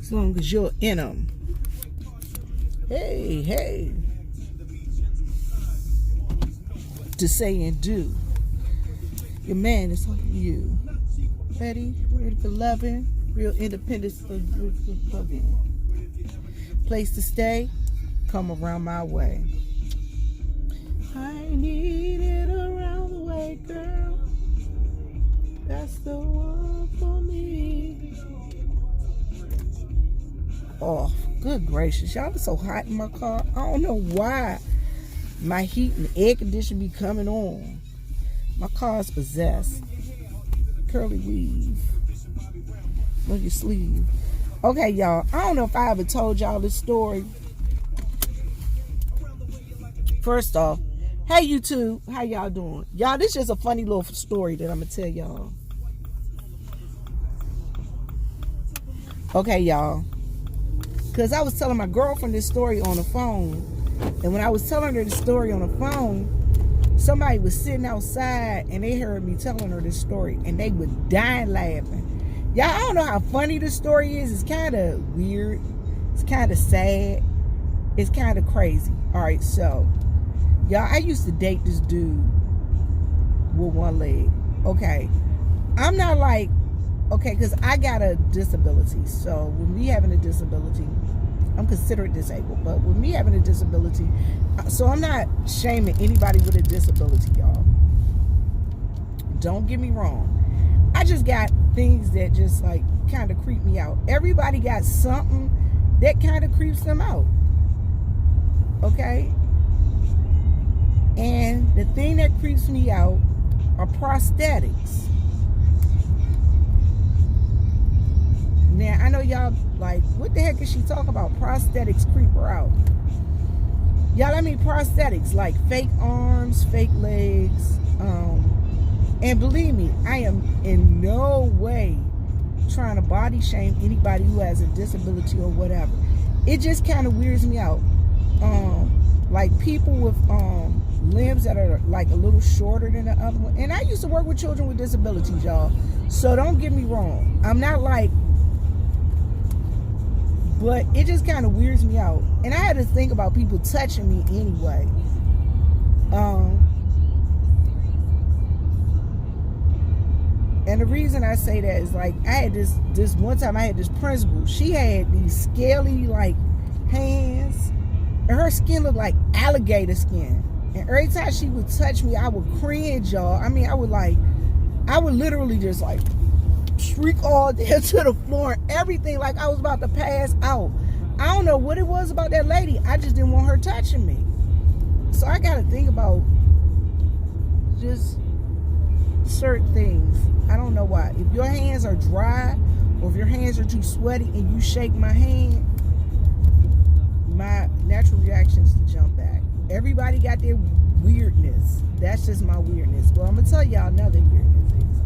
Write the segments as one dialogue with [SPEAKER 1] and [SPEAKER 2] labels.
[SPEAKER 1] As long as you're in them. Hey, hey. To say and do. Your man is helping you. Ready for loving. Real independence for loving. Place to stay. Come around my way. I need it around the way, girl. That's the one for me. Oh, good gracious. Y'all, it's so hot in my car. I don't know why my heat and air conditioning be coming on. My car's possessed. Curly weave. Look at your sleeve. Okay, y'all. I don't know if I ever told y'all this story. First off, hey YouTube, how y'all doing? Y'all, this is just a funny little story that I'm gonna tell y'all. Okay, y'all. Because I was telling my girlfriend this story on the phone. And when I was telling her the story on the phone, somebody was sitting outside and they heard me telling her this story. And they were dying laughing. Y'all, I don't know how funny this story is. It's kind of weird. It's kind of sad. It's kind of crazy. Alright, so y'all, I used to date this dude with one leg. Okay. I'm not like, okay, because I got a disability. So with me having a disability, I'm considered disabled. But with me having a disability, so I'm not shaming anybody with a disability, y'all. Don't get me wrong. I just got things that just like kind of creep me out. Everybody got something that kind of creeps them out. Okay? And the thing that creeps me out are prosthetics. Now, I know y'all like, what the heck is she talking about? Prosthetics creep her out. Y'all, I mean prosthetics, like fake arms, fake legs. And believe me, I am in no way trying to body shame anybody who has a disability or whatever. It just kind of weirds me out. Like people with limbs that are like a little shorter than the other one. And I used to work with children with disabilities, y'all. So don't get me wrong. I'm not like, but it just kind of weirds me out. And I had to think about people touching me anyway. And the reason I say that is like, I had this one time I had this principal. She had these scaly like hands. And her skin looked like alligator skin. And every time she would touch me, I would cringe, y'all. I mean, I would literally just like shriek all down to the floor and everything, like I was about to pass out. I don't know what it was about that lady. I just didn't want her touching me. So I got to think about just certain things. I don't know why. If your hands are dry or if your hands are too sweaty and you shake my hand, my natural reaction is to jump back. Everybody got their weirdness. That's just my weirdness. But I'm going to tell y'all another weirdness is.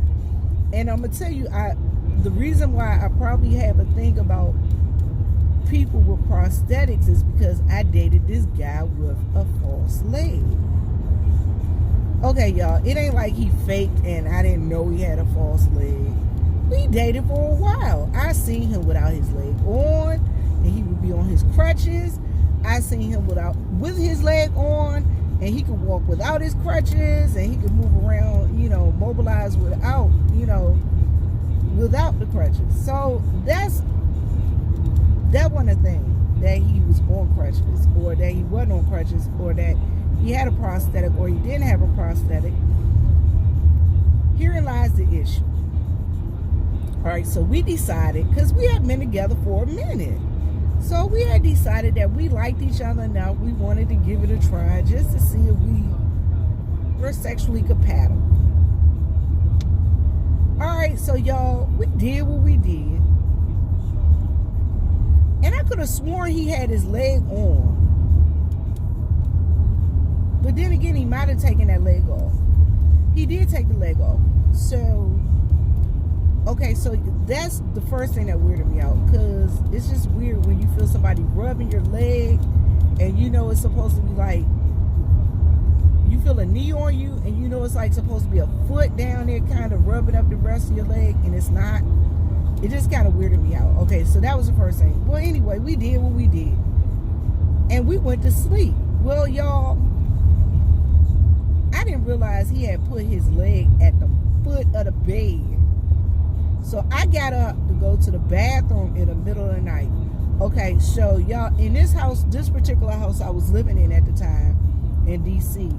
[SPEAKER 1] And I'm going to tell you, the reason why I probably have a thing about people with prosthetics is because I dated this guy with a false leg. Okay, y'all, it ain't like he faked and I didn't know he had a false leg. We dated for a while. I seen him without his leg on, and he would be on his crutches. I seen him with his leg on, and he could walk without his crutches, and he could move around, you know, mobilize without, you know, without the crutches. So that wasn't a thing, that he was on crutches, or that he wasn't on crutches, or that he had a prosthetic, or he didn't have a prosthetic. Herein lies the issue. All right, so we decided, because we had been together for a minute. So we had decided that we liked each other enough. We wanted to give it a try just to see if we were sexually compatible. All right, so y'all, we did what we did. And I could have sworn he had his leg on. But then again, he might have taken that leg off. He did take the leg off. So, okay, so that's the first thing that weirded me out, because it's just weird when you feel somebody rubbing your leg and you know it's supposed to be like, you feel a knee on you and you know it's like supposed to be a foot down there kind of rubbing up the rest of your leg, and it's not. It just kind of weirded me out. Okay, so that was the first thing. Well, anyway, we did what we did. And we went to sleep. Well, y'all, I didn't realize he had put his leg at the foot of the bed. So I got up to go to the bathroom in the middle of the night. Okay, so y'all, in this house, this particular house I was living in at the time in DC,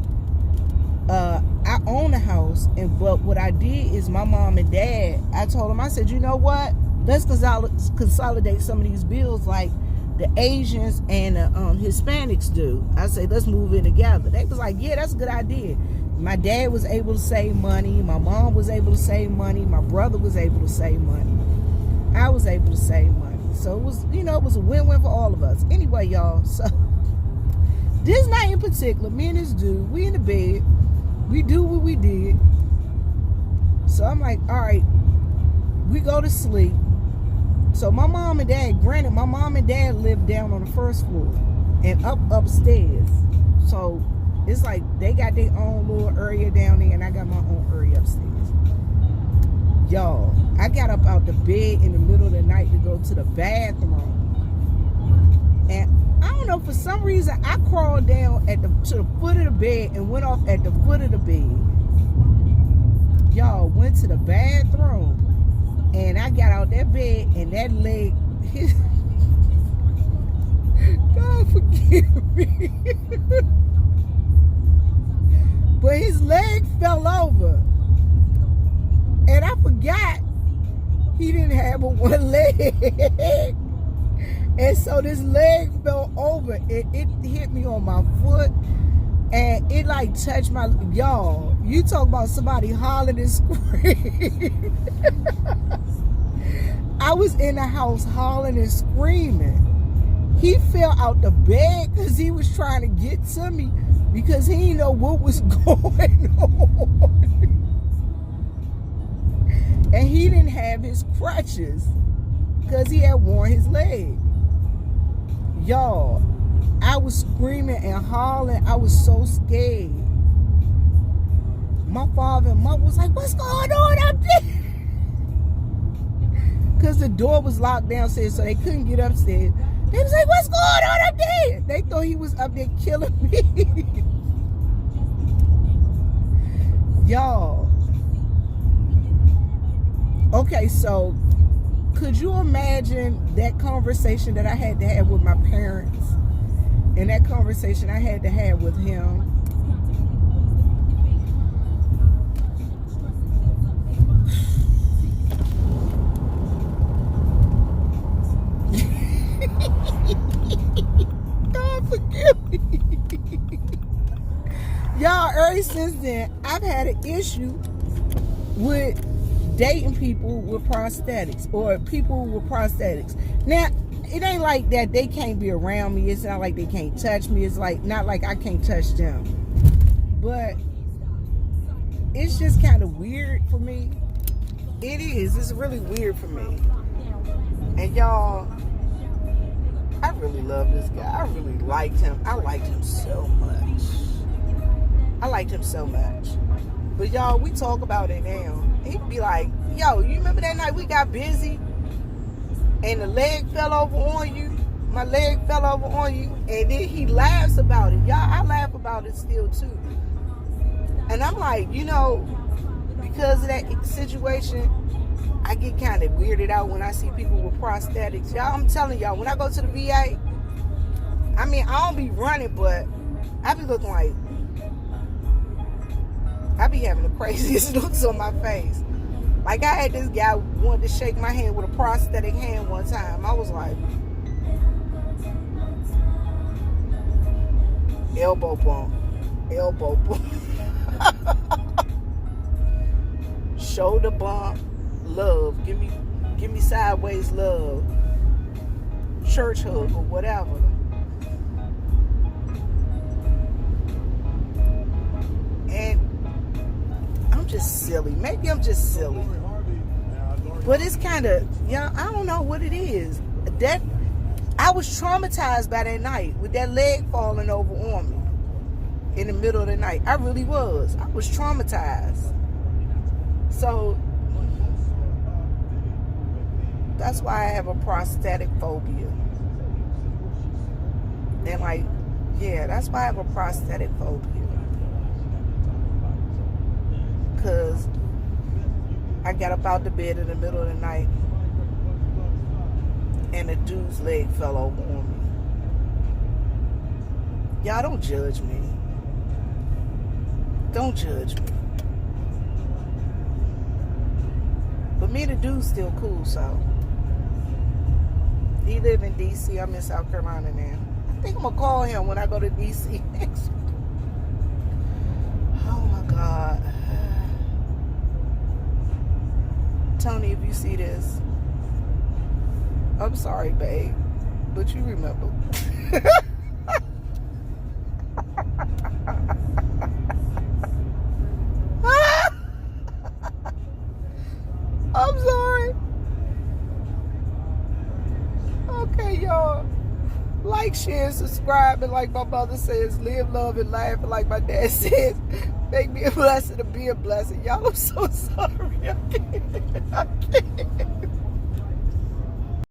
[SPEAKER 1] I own a house, but what I did is my mom and dad, I told them, I said, you know what? Let's consolidate some of these bills like the Asians and the Hispanics do. I said, let's move in together. They was like, yeah, that's a good idea. My dad was able to save money. My mom was able to save money. My brother was able to save money. I was able to save money. So it was, it was a win-win for all of us. Anyway, y'all, so this night in particular, me and this dude, we in the bed. We do what we did. So I'm like, all right, we go to sleep. So my mom and dad, granted, my mom and dad lived down on the first floor and upstairs. So it's like they got their own little area down there and I got my own area upstairs. Y'all, I got up out the bed in the middle of the night to go to the bathroom. And I don't know, for some reason, I crawled down to the foot of the bed and went off at the foot of the bed. Y'all, went to the bathroom. And I got out that bed and that leg, God forgive me. But his leg fell over. And I forgot he didn't have but one leg. And so this leg fell over. It hit me on my foot. And it like touched my, y'all, you talk about somebody hollering and screaming. I was in the house hollering and screaming. He fell out the bed because he was trying to get to me because he didn't know what was going on. And he didn't have his crutches because he had worn his leg. Y'all, I was screaming and hollering. I was so scared. My father and mother was like, what's going on up there? Because the door was locked downstairs, so they couldn't get upstairs. They was like, what's going on up there? They thought he was up there killing me. Y'all. Okay, so could you imagine that conversation that I had to have with my parents and that conversation I had to have with him? God forgive me. Y'all, ever since then, I've had an issue with dating people with prosthetics or people with prosthetics. Now, it ain't like that they can't be around me. It's not like they can't touch me. It's like not like I can't touch them. But it's just kind of weird for me. It is. It's really weird for me. And y'all, I really love this guy. I really liked him. I liked him so much. I liked him so much. But y'all, we talk about it now. He'd be like, yo, you remember that night we got busy and the leg fell over on you? My leg fell over on you. And then he laughs about it. Y'all, I laugh about it still too. And I'm like, because of that situation, I get kind of weirded out when I see people with prosthetics. Y'all, I'm telling y'all, when I go to the VA, I mean, I don't be running, but I be looking like, I be having the craziest looks on my face. Like, I had this guy wanted to shake my hand with a prosthetic hand one time. I was like, elbow bump, elbow bump, shoulder bump, love, give me sideways love, church hug or whatever. And I'm just silly. Maybe I'm just silly. But it's kind of, I don't know what it is. That I was traumatized by that night with that leg falling over on me in the middle of the night. I really was. I was traumatized. So That's why I have a prosthetic phobia. And like, yeah, that's why I have a prosthetic phobia. Because I got up out the bed in the middle of the night and a dude's leg fell over on me. Y'all don't judge me. Don't judge me. But me and the dude's still cool, so. He live in D.C. I'm in South Carolina now. I think I'm going to call him when I go to D.C. next. Oh, my God. Tony, if you see this, I'm sorry, babe, but you remember. I'm sorry. Okay, y'all. Like, share, subscribe, and like my mother says, live, love, and laugh. And like my dad says, make me a blessing to be a blessing. Y'all, I'm so sorry. I can't.